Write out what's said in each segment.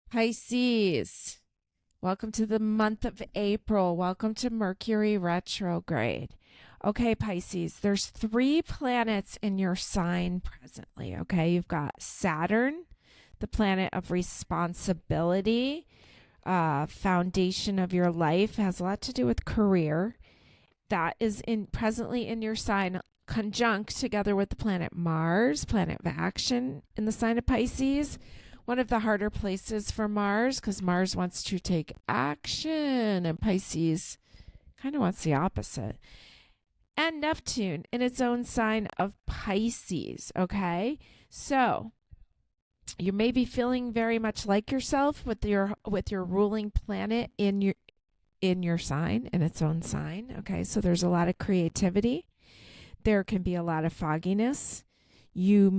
Pisces, welcome to the month of April. Welcome to Mercury retrograde. Okay, Pisces, there's three planets in your sign presently. Okay, you've got Saturn, the planet of responsibility, foundation of your life, has a lot to do with career. That is in presently in your sign, conjunct together with the planet Mars, planet of action in the sign of Pisces. One of the harder places for Mars because Mars wants to take action and Pisces kind of wants the opposite. And Neptune in its own sign of Pisces. Okay, so you may be feeling very much like yourself with your ruling planet in your sign, in its own sign. Okay, so there's a lot of creativity. There can be a lot of fogginess. You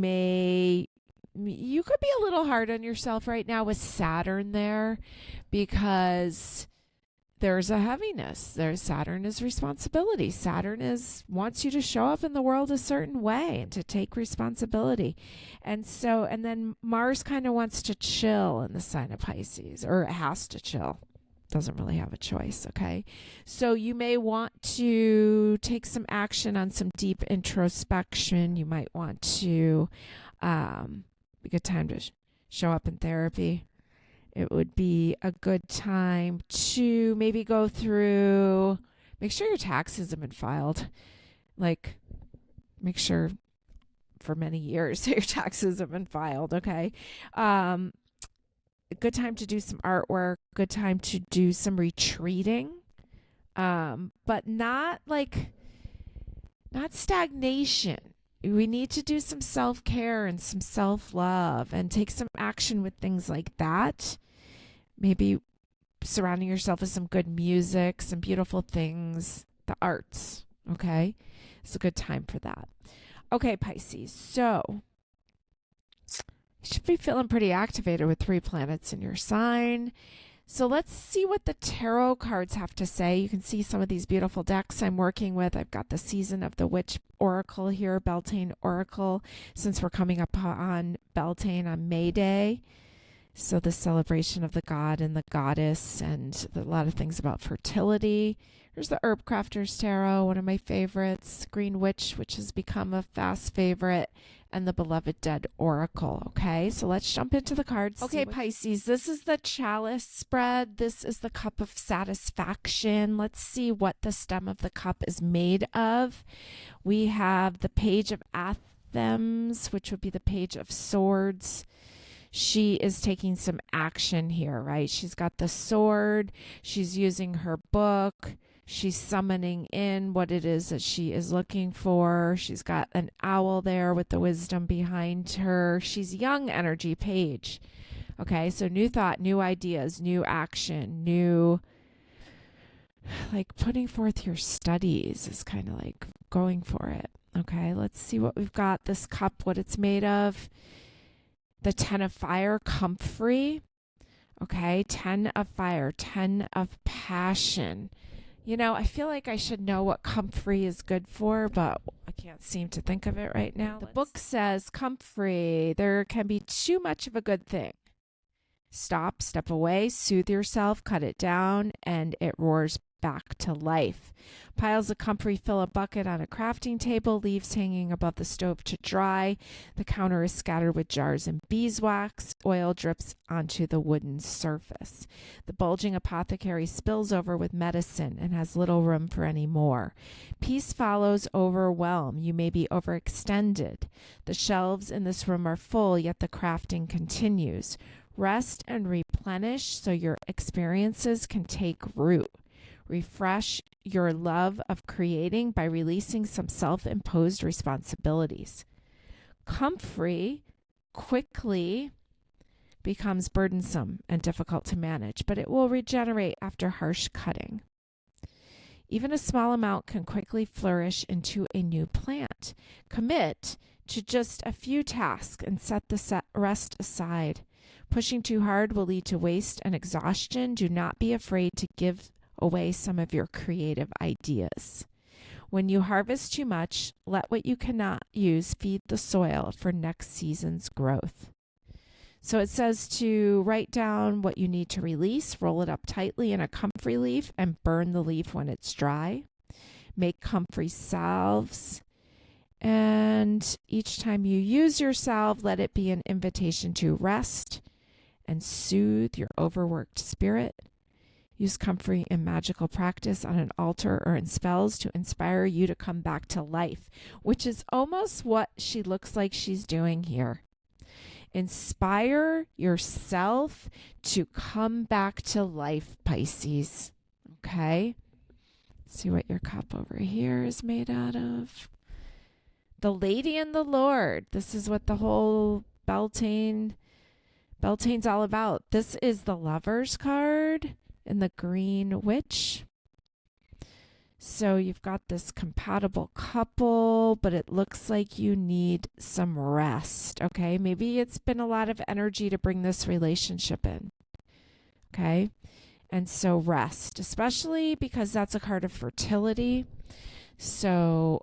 could be a little hard on yourself right now with Saturn there because there's a heaviness. There's Saturn is responsibility. Saturn wants you to show up in the world a certain way and to take responsibility. And then Mars kind of wants to chill in the sign of Pisces, or it has to chill. Doesn't really have a choice, okay? So you may want to take some action on some deep introspection. You might want to a good time to show up in therapy. It would be a good time to maybe go through, make sure your taxes have been filed. Like, make sure for many years your taxes have been filed, okay? A good time to do some artwork, good time to do some retreating, but not stagnation. We need to do some self-care and some self-love and take some action with things like that. Maybe surrounding yourself with some good music, some beautiful things, the arts, okay? It's a good time for that. Okay, Pisces, so you should be feeling pretty activated with three planets in your sign. So let's see what the tarot cards have to say. You can see some of these beautiful decks I'm working with. I've got the Season of the Witch Oracle here, Beltane Oracle, since we're coming up on Beltane on May Day. So the celebration of the god and the goddess and a lot of things about fertility. Here's the Herb Crafters Tarot, one of my favorites. Green Witch, which has become a fast favorite. And the Beloved Dead Oracle. Okay, so let's jump into the cards. Okay, Pisces, this is the Chalice spread. This is the Cup of Satisfaction. Let's see what the stem of the cup is made of. We have the Page of Athems, which would be the Page of Swords. She is taking some action here, right? She's got the sword. She's using her book. She's summoning in what it is that she is looking for. She's got an owl there with the wisdom behind her. She's young energy page. Okay, so new thought, new ideas, new action, new, like putting forth your studies is kind of like going for it. Okay, let's see what we've got. This cup, what it's made of. The 10 of Fire, comfrey. Okay, 10 of Fire, 10 of Passion. You know, I feel like I should know what comfrey is good for, but I can't seem to think of it right now. The book says comfrey, there can be too much of a good thing. Stop, step away, soothe yourself, cut it down, and it roars back to life. Piles of comfrey fill a bucket on a crafting table, leaves hanging above the stove to dry. The counter is scattered with jars and beeswax. Oil drips onto the wooden surface. The bulging apothecary spills over with medicine and has little room for any more. Peace follows overwhelm. You may be overextended. The shelves in this room are full, yet the crafting continues. Rest and replenish so your experiences can take root. Refresh your love of creating by releasing some self-imposed responsibilities. Comfrey quickly becomes burdensome and difficult to manage, but it will regenerate after harsh cutting. Even a small amount can quickly flourish into a new plant. Commit to just a few tasks and set the rest aside. Pushing too hard will lead to waste and exhaustion. Do not be afraid to give away some of your creative ideas. When you harvest too much, let what you cannot use feed the soil for next season's growth. So it says to write down what you need to release, roll it up tightly in a comfrey leaf, and burn the leaf when it's dry. Make comfrey salves. And each time you use your salve, let it be an invitation to rest and soothe your overworked spirit. Use comfrey in magical practice on an altar or in spells to inspire you to come back to life, which is almost what she looks like she's doing here. Inspire yourself to come back to life, Pisces. Okay? Let's see what your cup over here is made out of. The Lady and the Lord. This is what the whole Beltane's all about. This is the Lover's card in the Green Witch. So you've got this compatible couple, but it looks like you need some rest. Okay, maybe it's been a lot of energy to bring this relationship in. Okay, and so rest, especially because that's a card of fertility. So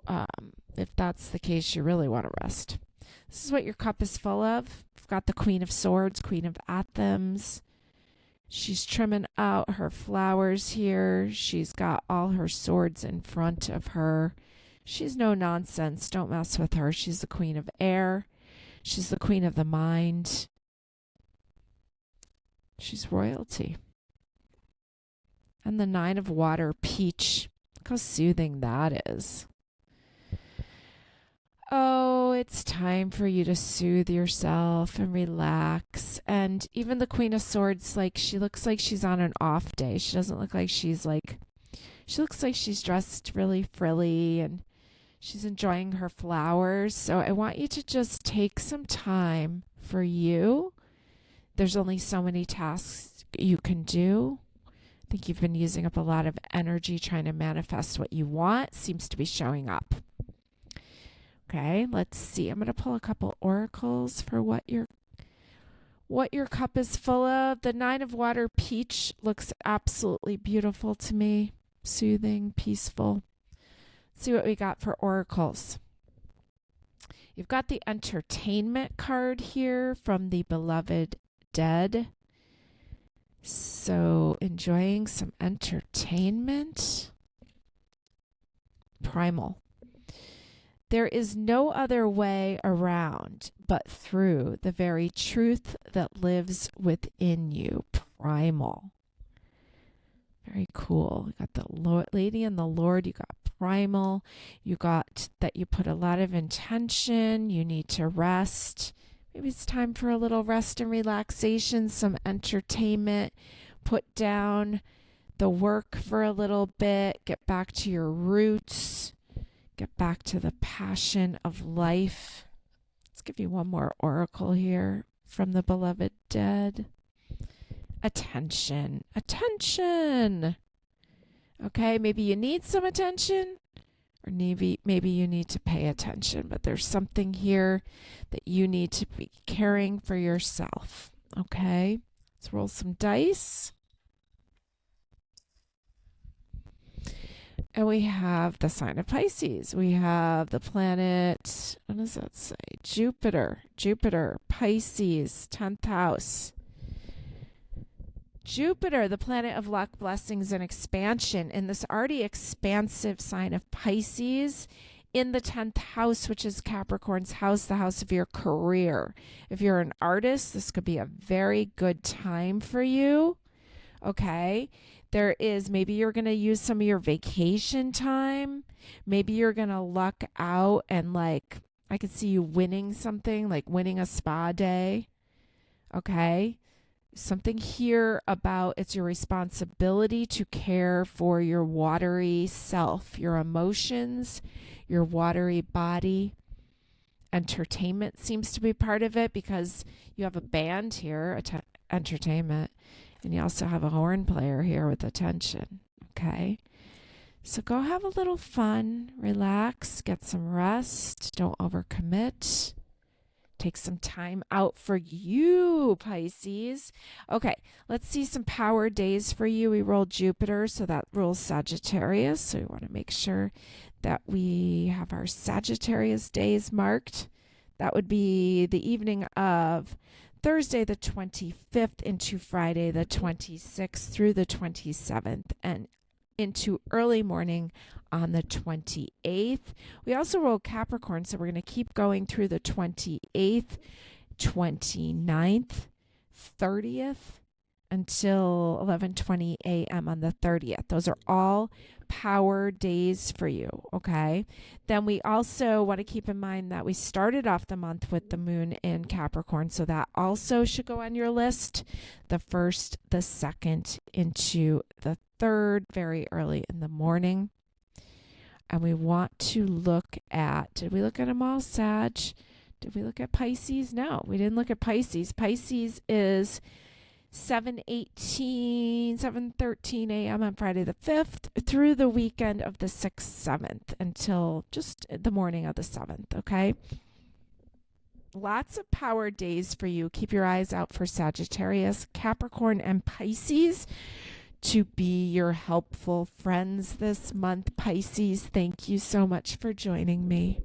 if that's the case, you really want to rest. This is what your cup is full of. You've got the Queen of Swords, Queen of Anthems. She's trimming out her flowers here. She's got all her swords in front of her. She's no nonsense. Don't mess with her. She's the Queen of Air. She's the Queen of the Mind. She's royalty. And the Nine of Water, Peach. Look how soothing that is. Oh, it's time for you to soothe yourself and relax. And even the Queen of Swords, like, she looks like she's on an off day. She doesn't look like she looks like she's dressed really frilly and she's enjoying her flowers. So I want you to just take some time for you. There's only so many tasks you can do. I think you've been using up a lot of energy trying to manifest what you want. Seems to be showing up. Okay, let's see. I'm going to pull a couple oracles for what your cup is full of. The Nine of Water, Peach, looks absolutely beautiful to me. Soothing, peaceful. Let's see what we got for oracles. You've got the Entertainment card here from the Beloved Dead. So enjoying some entertainment. Primal. There is no other way around but through the very truth that lives within you. Primal. Very cool. You got the Lady and the Lord. You got primal. You got that you put a lot of intention. You need to rest. Maybe it's time for a little rest and relaxation, some entertainment. Put down the work for a little bit. Get back to your roots. Get back to the passion of life. Let's give you one more oracle here from the Beloved Dead. Attention. Attention. Okay, maybe you need some attention, or maybe you need to pay attention, but there's something here that you need to be caring for yourself. Okay, let's roll some dice. And we have the sign of Pisces. We have the planet, what does that say? Jupiter, Pisces, 10th house. Jupiter, the planet of luck, blessings, and expansion, in this already expansive sign of Pisces, in the 10th house, which is Capricorn's house, the house of your career. If you're an artist, this could be a very good time for you. Okay. There is, maybe you're going to use some of your vacation time. Maybe you're going to luck out and, like, I could see you winning something, like winning a spa day. Okay. Something here about it's your responsibility to care for your watery self, your emotions, your watery body. Entertainment seems to be part of it because you have a band here, entertainment, and you also have a horn player here with attention. Okay. So go have a little fun, relax, get some rest, don't overcommit. Take some time out for you, Pisces. Okay, let's see some power days for you. We rolled Jupiter, so that rules Sagittarius. So we want to make sure that we have our Sagittarius days marked. That would be the evening of Thursday the 25th into Friday the 26th through the 27th, and into early morning on the 28th. We also roll Capricorn, so we're going to keep going through the 28th, 29th, 30th until 11:20 a.m. on the 30th. Those are all power days for you, okay? Then we also want to keep in mind that we started off the month with the moon in Capricorn, so that also should go on your list. The 1st, the 2nd into the 3rd, very early in the morning. And we want to look at, did we look at them all, Sag? Did we look at Pisces? No, we didn't look at Pisces. Pisces is 7:13 a.m. on Friday the 5th through the weekend of the 6th, 7th until just the morning of the 7th, okay? Lots of power days for you. Keep your eyes out for Sagittarius, Capricorn, and Pisces to be your helpful friends this month. Pisces, thank you so much for joining me.